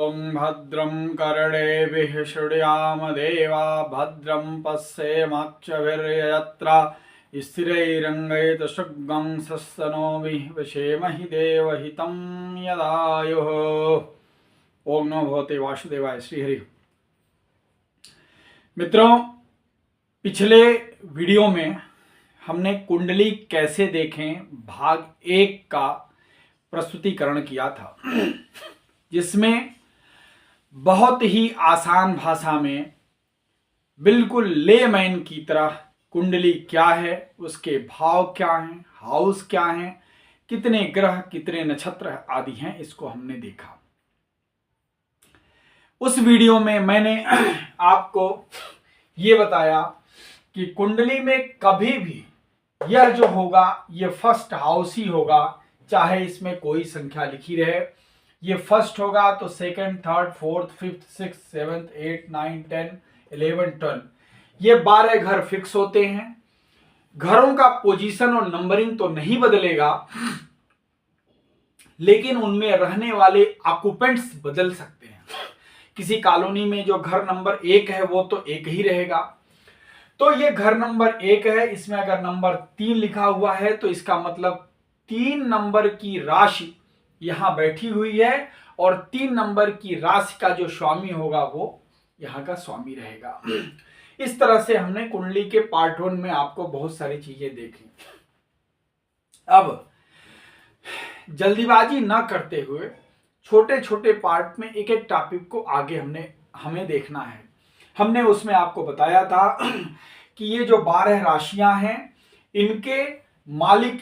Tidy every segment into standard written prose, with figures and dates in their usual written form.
ओं भद्रं कर्णेभिः शृणुयामदेवा भद्रं पश्येमाक्षभिर्यजत्रा स्थिरैरङ्गैतशुग्गं सस्तनोभिः वशेमहि देवहितं यदायुः। ओम नमो भगवते वासुदेवाय। श्री हरि। मित्रों, पिछले वीडियो में हमने कुंडली कैसे देखें भाग 1 का प्रस्तुतिकरण किया था, जिसमें बहुत ही आसान भाषा में बिल्कुल लेमैन की तरह कुंडली क्या है, उसके भाव क्या हैं, हाउस क्या हैं, कितने ग्रह कितने नक्षत्र आदि हैं, इसको हमने देखा। उस वीडियो में मैंने आपको ये बताया कि कुंडली में कभी भी यह जो होगा ये फर्स्ट हाउस ही होगा, चाहे इसमें कोई संख्या लिखी रहे। ये फर्स्ट होगा तो second, third, fourth, fifth, six, seventh, 8, 9, 10, 11, 12 ये 12 घर फिक्स होते हैं। घरों का पोजीशन और नंबरिंग तो नहीं बदलेगा, लेकिन उनमें रहने वाले ऑक्युपेंट्स बदल सकते हैं। किसी कॉलोनी में जो घर नंबर 1 है वो तो 1 ही रहेगा। तो ये घर नंबर 1 है, इसमें अगर नंबर 3 लिखा हुआ है तो इसका मतलब 3 नंबर की राशि यहां बैठी हुई है और 3 नंबर की राशि का जो स्वामी होगा वो यहां का स्वामी रहेगा। इस तरह से हमने कुंडली के पार्ट 1 में आपको बहुत सारी चीजें देखी। अब जल्दीबाजी ना करते हुए छोटे छोटे पार्ट में एक एक टॉपिक को आगे हमें देखना है। हमने उसमें आपको बताया था कि ये जो 12 राशियां हैं इनके मालिक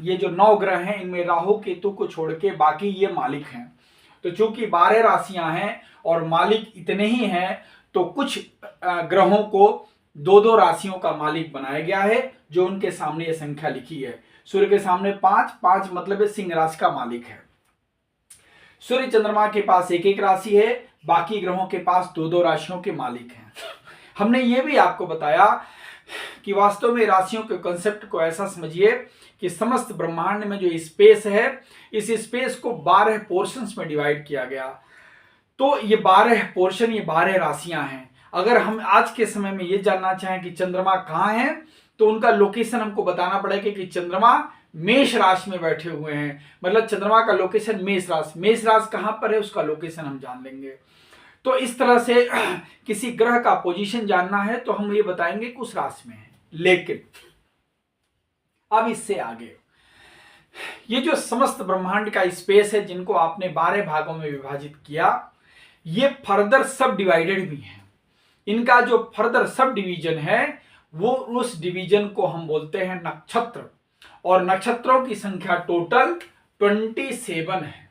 ये जो 9 ग्रह हैं, इनमें राहु केतु को छोड़ के बाकी ये मालिक हैं। तो चूंकि 12 राशियां हैं और मालिक इतने ही हैं, तो कुछ ग्रहों को 2-2 राशियों का मालिक बनाया गया है, जो उनके सामने ये संख्या लिखी है। सूर्य के सामने 5 मतलब सिंह राशि का मालिक है। सूर्य चंद्रमा के पास 1-1 राशि है, बाकी ग्रहों के पास 2-2 राशियों के मालिक हैं। हमने ये भी आपको बताया कि वास्तव में राशियों के कॉन्सेप्ट को ऐसा समझिए कि समस्त ब्रह्मांड में जो स्पेस है, इस स्पेस को 12 पोर्शंस में डिवाइड किया गया। तो ये 12 पोर्शन, ये 12 राशियां हैं। अगर हम आज के समय में ये जानना चाहें कि चंद्रमा कहाँ है, तो उनका लोकेशन हमको बताना पड़ेगा कि चंद्रमा मेष राशि में बैठे हुए हैं। मतलब चंद्रमा का लोकेशन मेष राशि कहां पर है उसका लोकेशन हम जान लेंगे। तो इस तरह से किसी ग्रह का पोजीशन जानना है तो हम ये बताएंगे कि उस राशि में है। लेकिन अब इससे आगे ये जो समस्त ब्रह्मांड का स्पेस है, जिनको आपने 12 भागों में विभाजित किया, ये फर्दर सब डिवाइडेड भी है। इनका जो फर्दर सब डिवीजन है वो उस डिवीजन को हम बोलते हैं नक्षत्र, और नक्षत्रों की संख्या टोटल 27 है।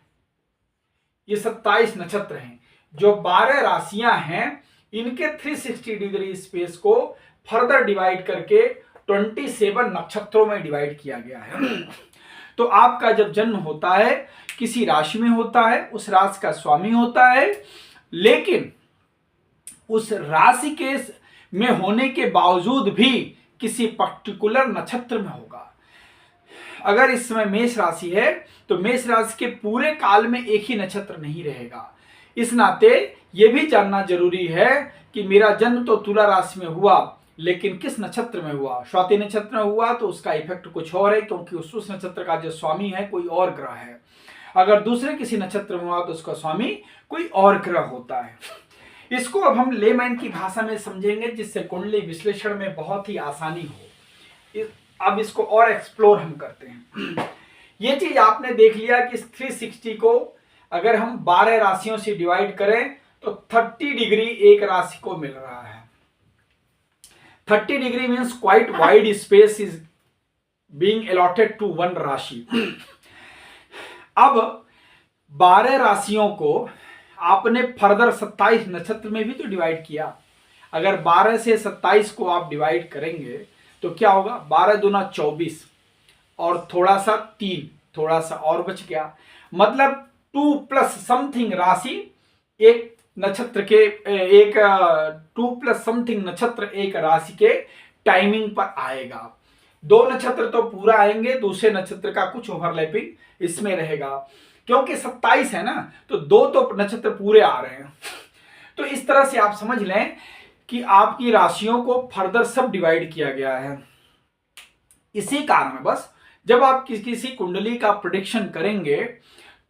ये 27 नक्षत्र हैं। जो 12 राशियां हैं इनके 360 डिग्री स्पेस को फर्दर डिवाइड करके 27 नक्षत्रों में डिवाइड किया गया है। तो आपका जब जन्म होता है किसी राशि में होता है, उस राशि का स्वामी होता है, लेकिन उस राशि के में होने के बावजूद भी किसी पर्टिकुलर नक्षत्र में होगा। अगर इस समय मेष राशि है तो मेष राशि के पूरे काल में एक ही नक्षत्र नहीं रहेगा। इस नाते यह भी जानना जरूरी है कि मेरा जन्म तो तुला राशि में हुआ, लेकिन किस नक्षत्र में हुआ। स्वाति नक्षत्र में हुआ तो उसका इफेक्ट कुछ और है, क्योंकि उस नक्षत्र का जो स्वामी है कोई और ग्रह है। अगर दूसरे किसी नक्षत्र में हुआ तो उसका स्वामी कोई और ग्रह होता है। इसको अब हम लेमैन की भाषा में समझेंगे, जिससे कुंडली विश्लेषण में बहुत ही आसानी हो। अब इसको और एक्सप्लोर हम करते हैं। ये चीज आपने देख लिया कि 360 को अगर हम 12 राशियों से डिवाइड करें तो 30 डिग्री एक राशि को मिल रहा है। 30 degree means quite wide space is being allotted to one राशि। अब 12 राशियों को आपने फर्दर 27 नक्षत्र में भी तो डिवाइड किया। अगर 12 से 27 को आप डिवाइड करेंगे तो क्या होगा, 12 दूना 24 और थोड़ा सा 3, थोड़ा सा और बच गया, मतलब 2 प्लस समथिंग राशि एक नक्षत्र के, एक 2 प्लस समथिंग नक्षत्र एक राशि के टाइमिंग पर आएगा। 2 नक्षत्र तो पूरा आएंगे, दूसरे नक्षत्र का कुछ ओवरलैपिंग इसमें रहेगा। क्योंकि 27 है ना, तो 2 तो नक्षत्र पूरे आ रहे हैं। तो इस तरह से आप समझ लें कि आपकी राशियों को फर्दर सब डिवाइड किया गया है। इसी कारण बस जब आप किसी कुंडली का प्रेडिक्शन करेंगे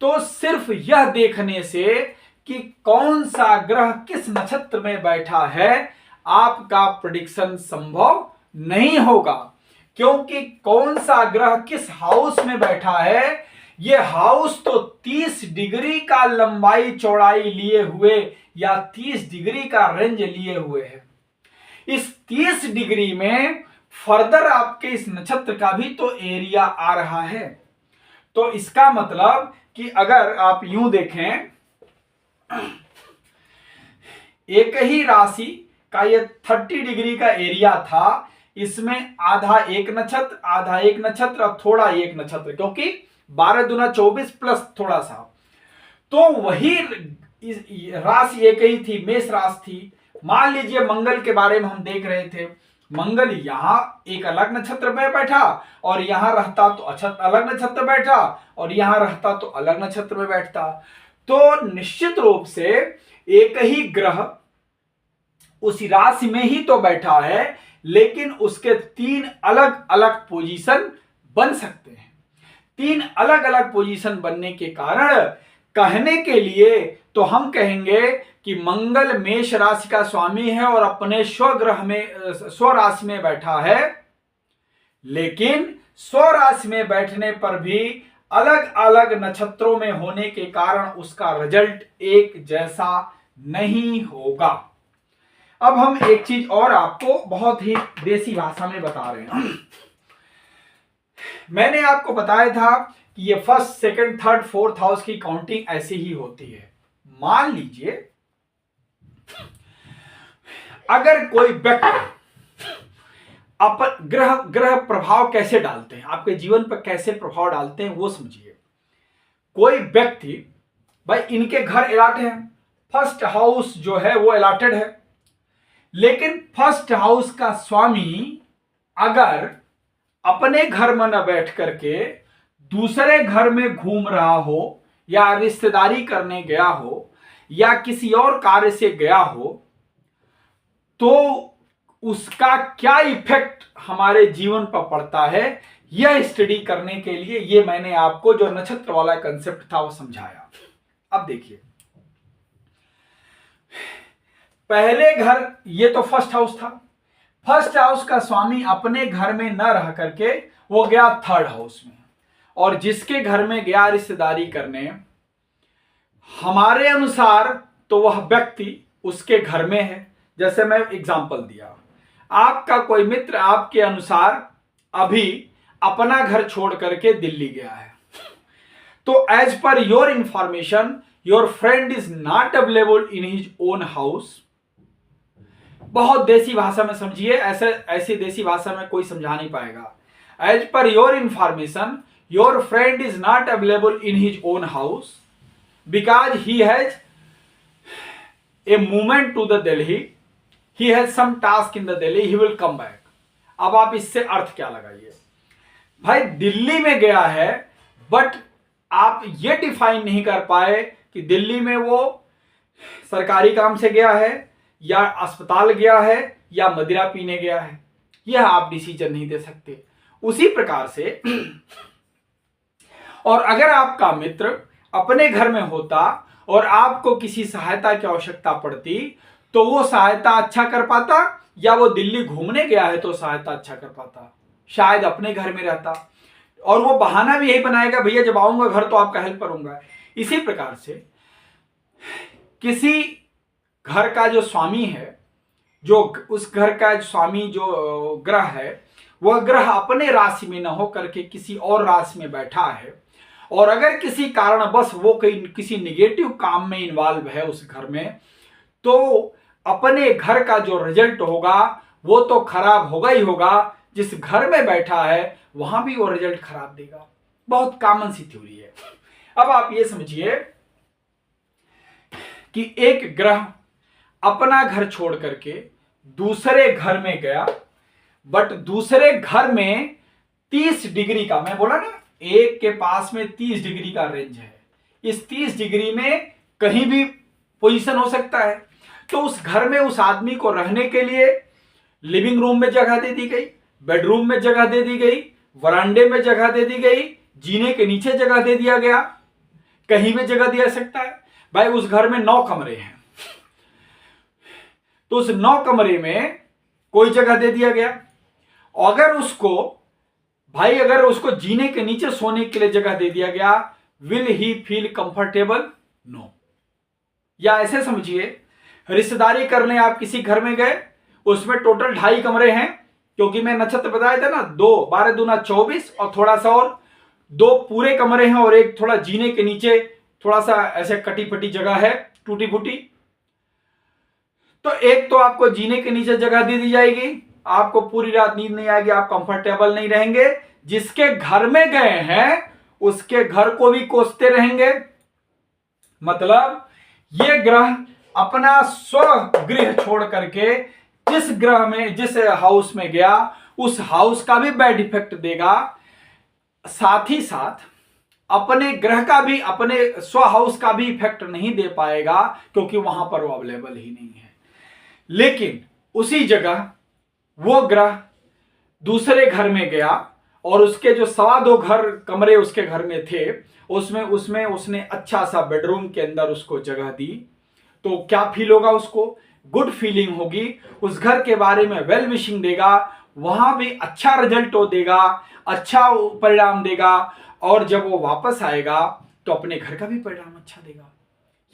तो सिर्फ यह देखने से कि कौन सा ग्रह किस नक्षत्र में बैठा है आपका प्रेडिक्शन संभव नहीं होगा, क्योंकि कौन सा ग्रह किस हाउस में बैठा है, यह हाउस तो 30 डिग्री का लंबाई चौड़ाई लिए हुए या 30 डिग्री का रेंज लिए हुए है। इस 30 डिग्री में फर्दर आपके इस नक्षत्र का भी तो एरिया आ रहा है। तो इसका मतलब कि अगर आप यूं देखें, एक ही राशि का ये 30 डिग्री का एरिया था, इसमें आधा एक नक्षत्र, आधा एक नक्षत्र और थोड़ा एक नक्षत्र, क्योंकि 12 दूना 24 प्लस थोड़ा सा, तो वही राशि एक ही थी, मेष राशि थी। मान लीजिए मंगल के बारे में हम देख रहे थे, मंगल यहां एक अलग नक्षत्र में बैठा और यहां रहता तो अलग नक्षत्र बैठा और यहां रहता तो अलग नक्षत्र में बैठता, तो निश्चित रूप से एक ही ग्रह उसी राशि में ही तो बैठा है, लेकिन उसके 3 अलग अलग पोजीशन बन सकते हैं। 3 अलग अलग पोजीशन बनने के कारण कहने के लिए तो हम कहेंगे कि मंगल मेष राशि का स्वामी है और अपने स्वग्रह में स्वराशि में बैठा है, लेकिन स्वराशि में बैठने पर भी अलग अलग नक्षत्रों में होने के कारण उसका रिजल्ट एक जैसा नहीं होगा। अब हम एक चीज और आपको बहुत ही देसी भाषा में बता रहे हैं। मैंने आपको बताया था कि ये first, second, third, fourth house की काउंटिंग ऐसी ही होती है। मान लीजिए अगर कोई व्यक्ति ग्रह प्रभाव कैसे डालते हैं, आपके जीवन पर कैसे प्रभाव डालते हैं वो समझिए। कोई व्यक्ति, भाई इनके घर अलॉट है, फर्स्ट हाउस जो है वो अलॉटेड है, लेकिन फर्स्ट हाउस का स्वामी अगर अपने घर में न बैठ करके दूसरे घर में घूम रहा हो या रिश्तेदारी करने गया हो या किसी और कार्य से गया हो, तो उसका क्या इफेक्ट हमारे जीवन पर पड़ता है, यह स्टडी करने के लिए ये मैंने आपको जो नक्षत्र वाला कंसेप्ट था वो समझाया। अब देखिए, पहले घर ये तो फर्स्ट हाउस था, फर्स्ट हाउस का स्वामी अपने घर में न रह करके वो गया थर्ड हाउस में, और जिसके घर में गया रिश्तेदारी करने, हमारे अनुसार तो वह व्यक्ति उसके घर में है। जैसे मैं एग्जांपल दिया, आपका कोई मित्र आपके अनुसार अभी अपना घर छोड़ करके दिल्ली गया है, तो as per your information your friend is not available in his own house. बहुत देसी भाषा में समझिए, ऐसी देसी भाषा में कोई समझा नहीं पाएगा। As per your information your friend is not available in his own house because he has a movement to the Delhi, he has some task in the Delhi, he will come back। अब आप इससे अर्थ क्या लगाइए, भाई दिल्ली में गया है, but आप ये डिफाइन नहीं कर पाए कि दिल्ली में वो सरकारी काम से गया है या अस्पताल गया है या मदिरा पीने गया है, यह आप डिसीजन नहीं दे सकते। उसी प्रकार से और अगर आपका मित्र अपने घर में होता और आपको किसी सहायता की आवश्यकता पड़ती, तो वो सहायता अच्छा कर पाता, या वो दिल्ली घूमने गया है तो सहायता अच्छा कर पाता, शायद अपने घर में रहता, और वो बहाना भी यही बनाएगा, भैया जब आऊंगा घर तो आपका हेल्प करूंगा। इसी प्रकार से किसी घर का जो स्वामी है, जो उस घर का स्वामी जो ग्रह है, वह ग्रह अपने राशि में न हो करके किसी और राशि में बैठा है, और अगर किसी कारणवश वो किसी निगेटिव काम में इन्वॉल्व है उस घर में, तो अपने घर का जो रिजल्ट होगा वो तो खराब होगा ही होगा, जिस घर में बैठा है वहां भी वो रिजल्ट खराब देगा। बहुत कॉमन सी थ्योरी है। अब आप ये समझिए कि एक ग्रह अपना घर छोड़ करके दूसरे घर में गया, बट दूसरे घर में 30 डिग्री का, मैं बोला ना एक के पास में 30 डिग्री का रेंज है, इस 30 डिग्री में कहीं भी पोजीशन हो सकता है। तो उस घर में उस आदमी को रहने के लिए लिविंग रूम में जगह दे दी गई, बेडरूम में जगह दे दी गई, वरांडे में जगह दे दी गई, जीने के नीचे जगह दे दिया गया, कहीं भी जगह दिया सकता है। भाई उस घर में 9 कमरे हैं, तो उस 9 कमरे में कोई जगह दे दिया गया। अगर उसको जीने के नीचे सोने के लिए जगह दे दिया गया, will he feel comfortable? No. या ऐसे समझिए, रिश्तेदारी करने आप किसी घर में गए, उसमें टोटल 2.5 कमरे हैं, क्योंकि मैं नक्षत्र बताया था ना, 2 12 दूना 24 और थोड़ा सा और 2 पूरे कमरे हैं और एक थोड़ा जीने के नीचे थोड़ा सा ऐसे कटी फटी जगह है, टूटी फूटी। तो एक तो आपको जीने के नीचे जगह दे दी जाएगी, आपको पूरी रात नींद नहीं आएगी, आप कंफर्टेबल नहीं रहेंगे। जिसके घर में गए हैं उसके घर को भी कोसते रहेंगे। मतलब ये ग्रह अपना स्वगृह छोड़ करके जिस हाउस में गया उस हाउस का भी बैड इफेक्ट देगा, साथ ही साथ अपने ग्रह का भी, अपने स्व हाउस का भी इफेक्ट नहीं दे पाएगा, क्योंकि वहां पर वो अवेलेबल ही नहीं है। लेकिन उसी जगह वो ग्रह दूसरे घर में गया और उसके जो 2.25 कमरे उसके घर में थे, उसमें उसने अच्छा सा बेडरूम के अंदर उसको जगह दी, तो क्या फील होगा? उसको गुड फीलिंग होगी, उस घर के बारे में वेल विशिंग देगा, वहां भी अच्छा रिजल्ट देगा, अच्छा परिणाम देगा, और जब वो वापस आएगा तो अपने घर का भी परिणाम अच्छा देगा।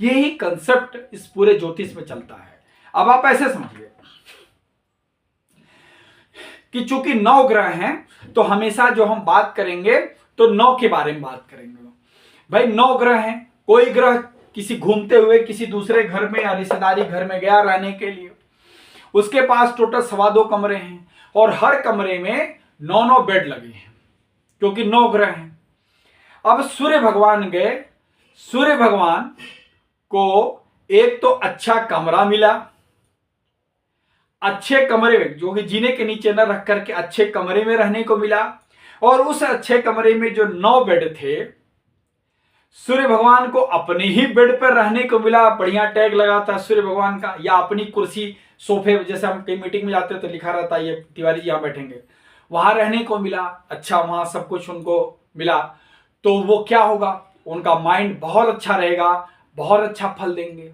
यही कंसेप्ट इस पूरे ज्योतिष में चलता है। अब आप ऐसे समझिए कि चूंकि 9 ग्रह हैं तो हमेशा जो हम बात करेंगे तो 9 के बारे में बात करेंगे। भाई 9 ग्रह हैं, कोई ग्रह किसी घूमते हुए किसी दूसरे घर में या रिश्तेदारी घर में गया रहने के लिए, उसके पास टोटल 2.25 कमरे हैं और हर कमरे में 9 बेड लगे हैं, क्योंकि 9 ग्रह हैं। अब सूर्य भगवान गए, सूर्य भगवान को एक तो अच्छा कमरा मिला, अच्छे कमरे जो कि जीने के नीचे न रख करके अच्छे कमरे में रहने को मिला, और उस अच्छे कमरे में जो 9 बेड थे, सूर्य भगवान को अपने ही बेड पर रहने को मिला। बढ़िया टैग लगा था सूर्य भगवान का, या अपनी कुर्सी सोफे, जैसे हम कहीं मीटिंग में जाते हैं तो लिखा रहता है ये तिवारी जी यहां बैठेंगे, वहां रहने को मिला। अच्छा, वहां सब कुछ उनको मिला, तो वो क्या होगा, उनका माइंड बहुत अच्छा रहेगा, बहुत अच्छा फल देंगे।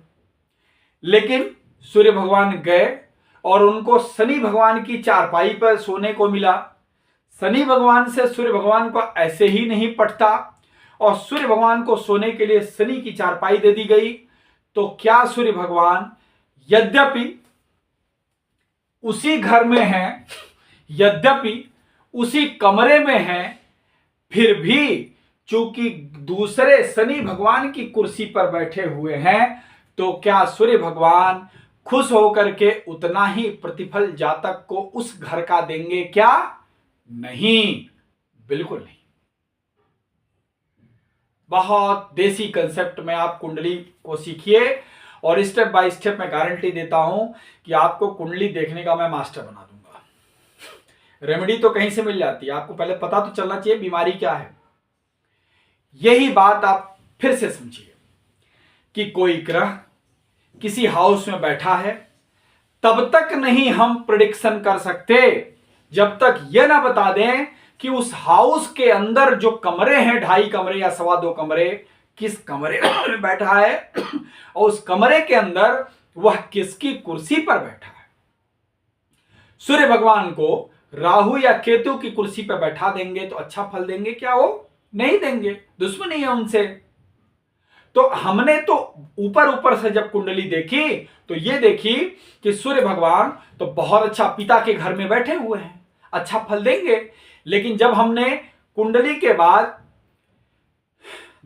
लेकिन सूर्य भगवान गए और उनको शनि भगवान की चारपाई पर सोने को मिला। शनि भगवान से सूर्य भगवान को ऐसे ही नहीं पटता, और सूर्य भगवान को सोने के लिए शनि की चारपाई दे दी गई। तो क्या सूर्य भगवान यद्यपि उसी घर में हैं, यद्यपि उसी कमरे में हैं, फिर भी चूंकि दूसरे शनि भगवान की कुर्सी पर बैठे हुए हैं, तो क्या सूर्य भगवान खुश होकर के उतना ही प्रतिफल जातक को उस घर का देंगे क्या? नहीं, बिल्कुल नहीं। बहुत देसी कंसेप्ट में आप कुंडली को सीखिए, और स्टेप बाय स्टेप मैं गारंटी देता हूं कि आपको कुंडली देखने का मैं मास्टर बना दूंगा। रेमेडी तो कहीं से मिल जाती है, आपको पहले पता तो चलना चाहिए बीमारी क्या है। यही बात आप फिर से समझिए कि कोई ग्रह किसी हाउस में बैठा है, तब तक नहीं हम प्रेडिक्शन कर सकते जब तक यह ना बता दें कि उस हाउस के अंदर जो कमरे हैं, 2.5 कमरे या 2.25 कमरे, किस कमरे में बैठा है और उस कमरे के अंदर वह किसकी कुर्सी पर बैठा है। सूर्य भगवान को राहु या केतु की कुर्सी पर बैठा देंगे तो अच्छा फल देंगे क्या? वो नहीं देंगे, दुश्मनी है उनसे। तो हमने तो ऊपर ऊपर से जब कुंडली देखी तो ये देखी कि सूर्य भगवान तो बहुत अच्छा पिता के घर में बैठे हुए हैं, अच्छा फल देंगे। लेकिन जब हमने कुंडली के बाद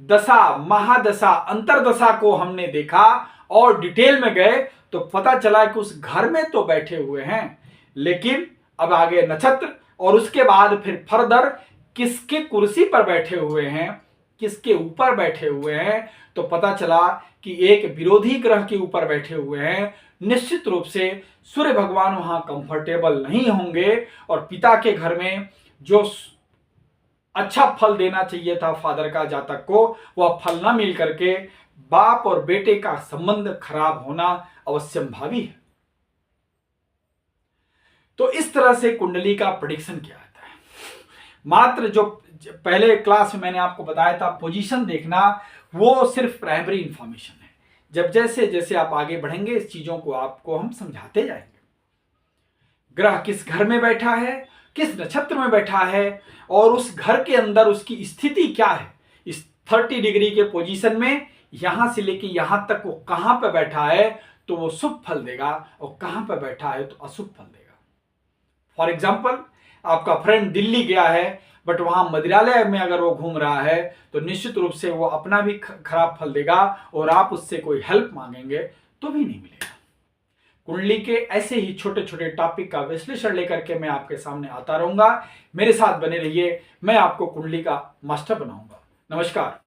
दशा, महादशा, अंतरदशा को हमने देखा और डिटेल में गए तो पता चला कि उस घर में तो बैठे हुए हैं, लेकिन अब आगे नक्षत्र और उसके बाद फिर फर्दर किसके कुर्सी पर बैठे हुए हैं, किसके ऊपर बैठे हुए हैं, तो पता चला कि एक विरोधी ग्रह के ऊपर बैठे हुए हैं। निश्चित रूप से सूर्य भगवान वहां कंफर्टेबल नहीं होंगे, और पिता के घर में जो अच्छा फल देना चाहिए था फादर का जातक को, वह फल ना मिल करके बाप और बेटे का संबंध खराब होना अवश्यंभावी है। तो इस तरह से कुंडली का प्रेडिक्शन किया जाता है। मात्र जो पहले क्लास में मैंने आपको बताया था पोजीशन देखना, वो सिर्फ प्राइमरी इंफॉर्मेशन है। जब जैसे जैसे आप आगे बढ़ेंगे इस चीजों को आपको हम समझाते जाएंगे। ग्रह किस घर में बैठा है, किस नक्षत्र में बैठा है, और उस घर के अंदर उसकी स्थिति क्या है, इस 30 डिग्री के पोजीशन में यहां से लेके यहां तक वो कहां पर बैठा है तो वो शुभ फल देगा, और कहां पर बैठा है तो अशुभ फल देगा। फॉर एग्जाम्पल, आपका फ्रेंड दिल्ली गया है बट वहां मदिरालय में अगर वो घूम रहा है तो निश्चित रूप से वो अपना भी खराब फल देगा, और आप उससे कोई हेल्प मांगेंगे तो भी नहीं मिलेगा। कुंडली के ऐसे ही छोटे छोटे टॉपिक का विश्लेषण लेकर के मैं आपके सामने आता रहूंगा। मेरे साथ बने रहिए, मैं आपको कुंडली का मास्टर बनाऊंगा। नमस्कार।